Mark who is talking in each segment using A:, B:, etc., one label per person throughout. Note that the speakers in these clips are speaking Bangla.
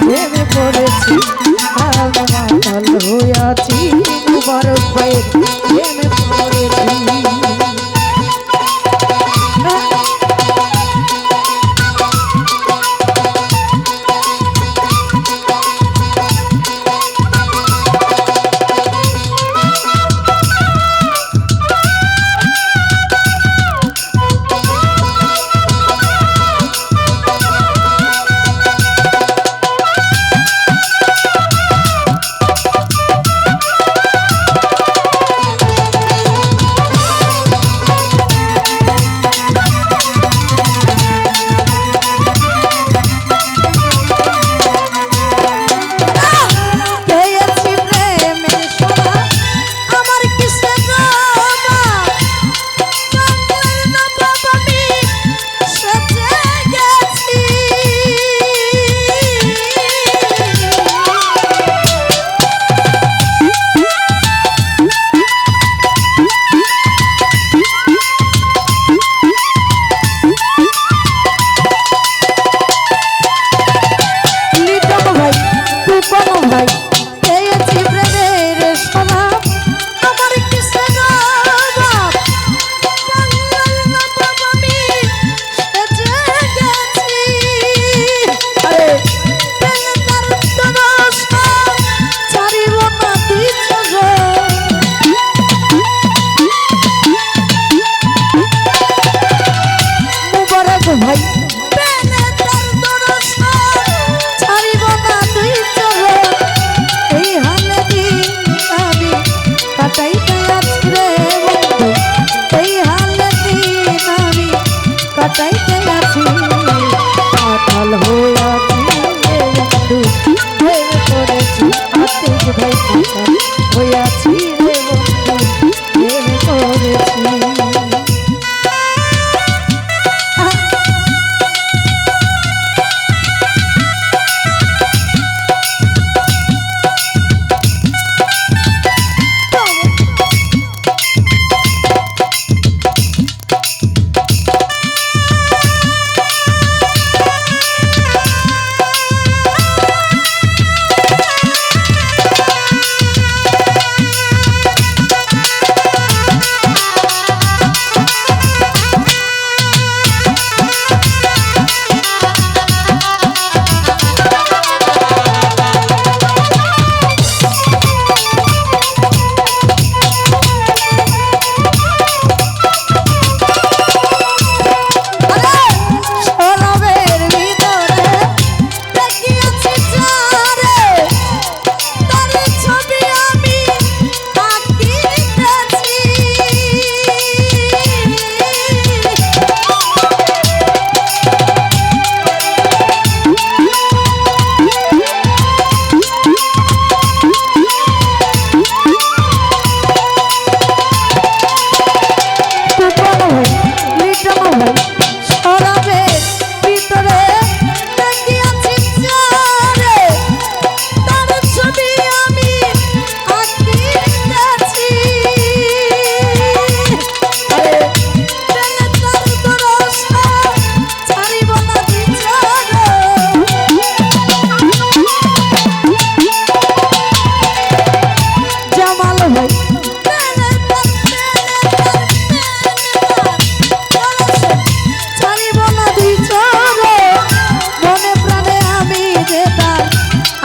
A: প্রেমে পড়েছি আমি মাতাল হইয়াছি মুবারক ভাইয়ের প্রেমে পড়েছি হইয়াছি রে বন্ধু প্রেম করেছি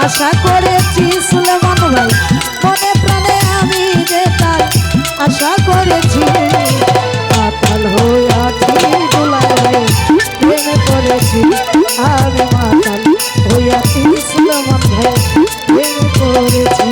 A: আশা করেছি সুলেমান ভাই মনে প্রাণে আমি যে তার আশা করেছি মাতাল হইয়াছি দুলাল ভাই প্রেমে পড়েছি আমি মাতাল হইয়াছি সুলেমান ভাই প্রেমে পড়েছি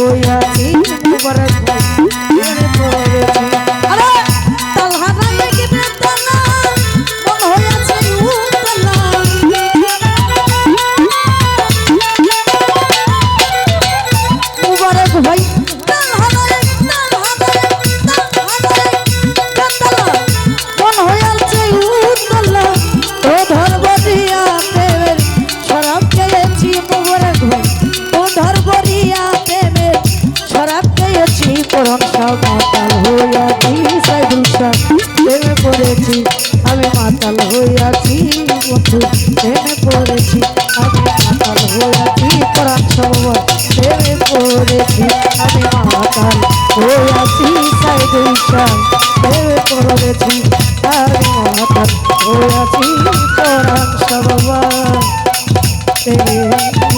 A: হইয়াছি মুবারক ভাই প্রেমে পড়েছি। আরে তালহারা গিয়ে তালা মন হইয়াছে উতলা মুবারক ভাই মাতাল হইয়াছি সাইদুল শাহ প্রেমে পড়েছি আমি মাতাল হইয়াছি বন্ধু প্রেমে পড়েছি আমি মাতাল হইয়াছি কোরআন সরোবর প্রেমে পড়েছি আমি মাতাল হইয়াছি সাইদুল শাহ প্রেমে পড়েছি আমি মাতাল হইয়াছি কোরআন সরোবর প্রেমে